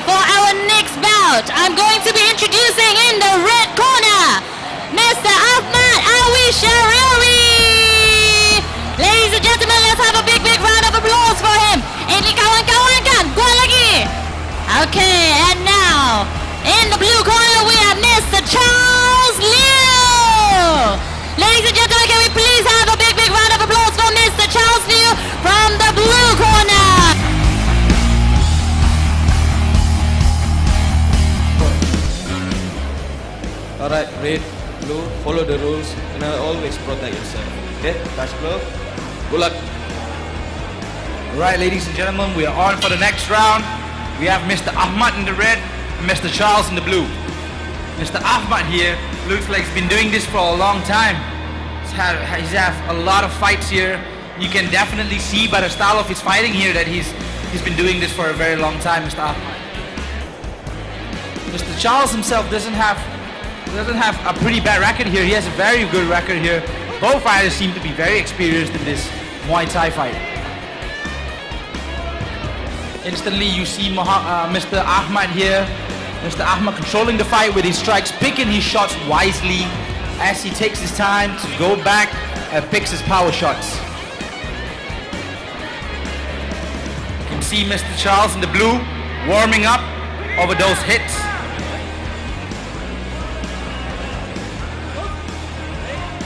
for our next bout, I'm going to be introducing in the red corner, Mr. Ahmad Syairawi. Ladies and gentlemen, let's have a big round of applause for him. Ini kawan-kawan kan, kuat lagi. Okay, and now, in the blue corner, we have Mr. Charles Liu. Ladies and gentlemen, can we please have a big round of applause for Mr. Charles Liu from the blue corner. Alright, red, blue, follow the rules and always protect yourself. Okay, touch glove. Good luck. Alright, ladies and gentlemen, we are on for the next round. We have Mr. Ahmad in the red and Mr. Charles in the blue. Mr. Ahmad here looks like he's been doing this for a long time. He's had a lot of fights here. You can definitely see by the style of his fighting here that he's been doing this for a very long time, Mr. Ahmad. Mr. Charles himself doesn't have a pretty bad record here. He has a very good record here. Both fighters seem to be very experienced in this Muay Thai fight. Instantly you see Mr. Ahmad here. Mr. Ahmad controlling the fight with his strikes, picking his shots wisely as he takes his time to go back and picks his power shots. You can see Mr. Charles in the blue warming up over those hits.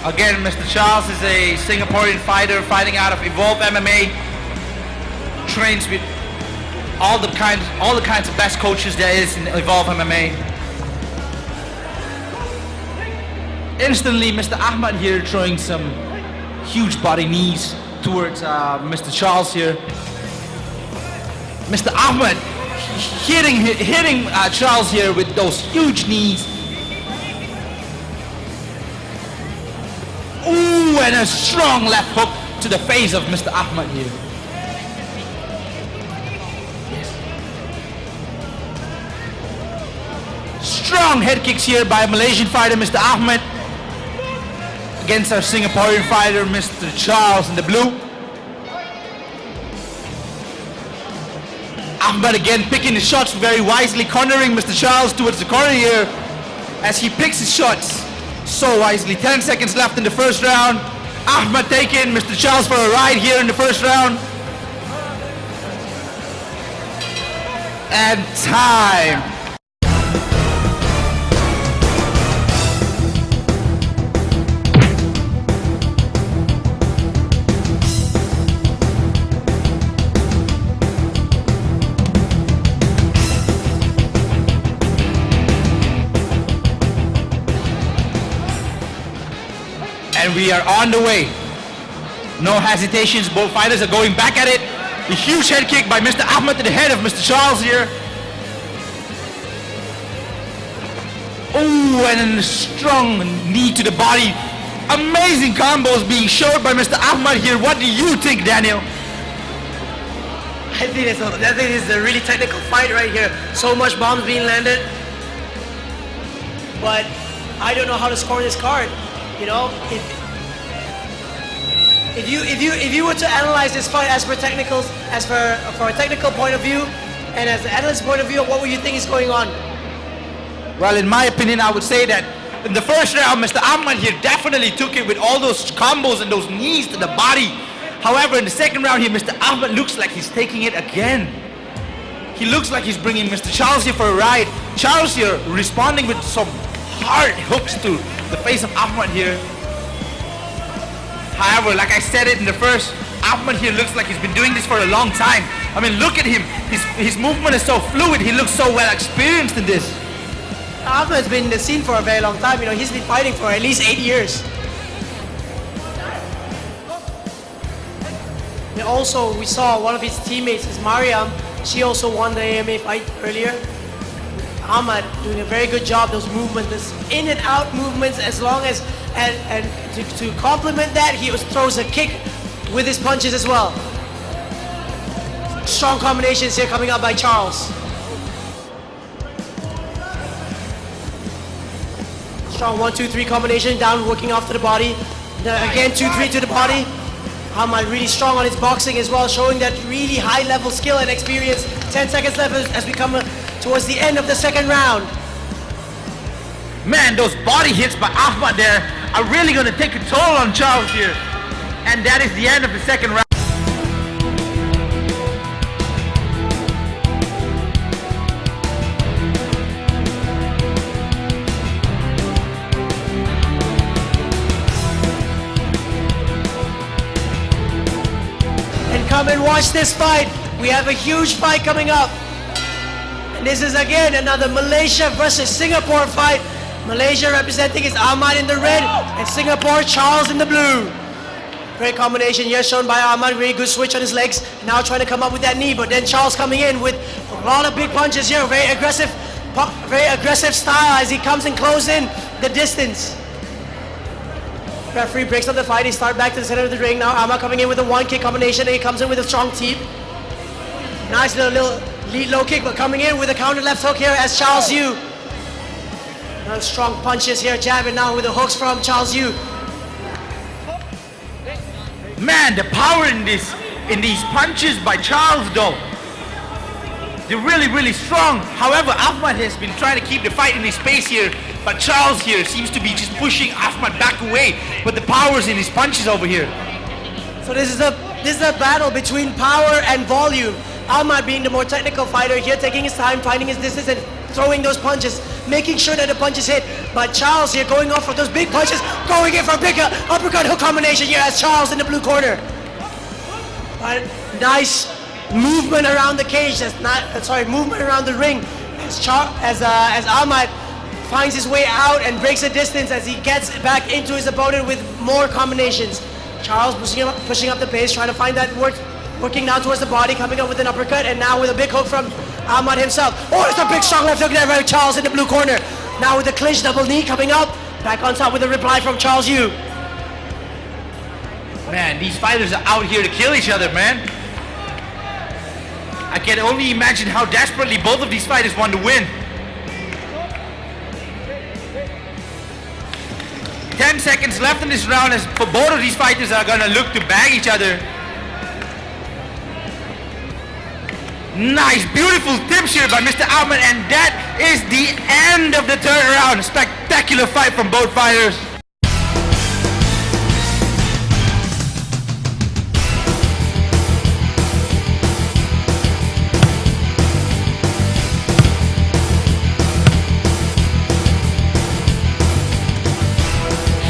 Again, Mr. Charles is a Singaporean fighter fighting out of Evolve MMA. Trains with all the kinds of best coaches there is in Evolve MMA. Instantly, Mr. Ahmad here throwing some huge body knees towards Mr. Charles here. Mr. Ahmad hitting Charles here with those huge knees. Ooh, and a strong left hook to the face of Mr. Ahmad here. Yes. Strong head kicks here by Malaysian fighter Mr. Ahmad against our Singaporean fighter Mr. Charles in the blue. Ahmad again picking his shots very wisely, cornering Mr. Charles towards the corner here as he picks his shots so wisely. 10 seconds left in the first round. Ahmad taking Mr. Charles for a ride here in the first round. And time. And we are on the way. No hesitations, both fighters are going back at it. A huge head kick by Mr. Ahmad to the head of Mr. Charles here. Oh, and a strong knee to the body. Amazing combos being showed by Mr. Ahmad here. What do you think, Daniel? I think it's a really technical fight right here. So much bombs being landed. But I don't know how to score this card. You know, if you were to analyze this fight as for technicals, as for a technical point of view, and as an analyst point of view, what would you think is going on? Well, in my opinion, I would say that in the first round, Mr. Ahmad here definitely took it with all those combos and those knees to the body. However, in the second round here, Mr. Ahmad looks like he's taking it again. He looks like he's bringing Mr. Charles here for a ride. Charles here responding with some hard hooks to the face of Ahmad here. However, like I said it in the first, Ahmad here looks like he's been doing this for a long time. I mean, look at him. His movement is so fluid. He looks so well experienced in this. Ahmad's been in the scene for a very long time. You know, he's been fighting for at least 8 years. And also, we saw one of his teammates, is Mariam. She also won the AMA fight earlier. Ahmad doing a very good job, those movements, those in and out movements, as long as, and to complement that, he throws a kick with his punches as well. Strong combinations here coming up by Charles. Strong 1-2-3 combination, down working off to the body. Again 2-3 to the body. Ahmad really strong on his boxing as well, showing that really high level skill and experience. 10 seconds left as we come to towards the end of the second round. Man, those body hits by Ahmad there are really going to take a toll on Charles here. And that is the end of the second round. And come and watch this fight. We have a huge fight coming up. And this is again another Malaysia versus Singapore fight. Malaysia representing is Ahmad in the red and Singapore Charles in the blue. Great combination here shown by Ahmad, really good switch on his legs. Now trying to come up with that knee, but then Charles coming in with a lot of big punches here. Very aggressive style as he comes and closes in the distance. Referee breaks up the fight. He starts back to the center of the ring. Now Ahmad coming in with a one kick combination and he comes in with a strong teep. Nice little lead low kick, but coming in with a counter left hook here as Charles Yu. Now strong punches here, jabbing now with the hooks from Charles Yu. Man, the power in these punches by Charles though. They're really, really strong. However, Ahmad has been trying to keep the fight in his pace here, but Charles here seems to be just pushing Ahmad back away. But the power's in his punches over here. So this is a battle between power and volume. Ahmad being the more technical fighter here, taking his time, finding his distance and throwing those punches, making sure that the punches hit. But Charles here going off for those big punches, going in for a big uppercut hook combination here as Charles in the blue corner. But nice movement around the cage. Movement around the ring as Ahmad finds his way out and breaks the distance as he gets back into his opponent with more combinations. Charles pushing up the pace, trying to find that working now towards the body, coming up with an uppercut, and now with a big hook from Ahmad himself. Oh, it's a big strong left hook there by Charles in the blue corner. Now with the clinch double knee coming up, back on top with a reply from Charles Yu. Man, these fighters are out here to kill each other, man. I can only imagine how desperately both of these fighters want to win. 10 seconds left in this round as for both of these fighters are gonna look to bag each other. Nice, beautiful tips here by Mr. Ahmad, and that is the end of the third round. Spectacular fight from both fighters.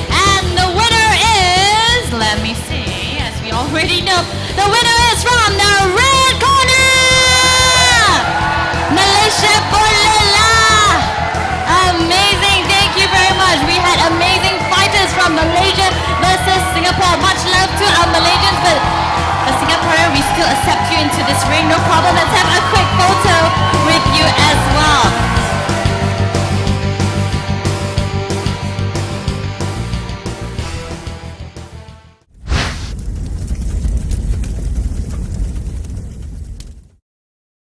And the winner is, let me see, as we already know, the winner is from the red corner, Malaysia Bolala. Amazing, thank you very much. We had amazing fighters from Malaysia versus Singapore. Much love to our Malaysians, but Singaporean, we still accept you into this ring, no problem. Let's have a quick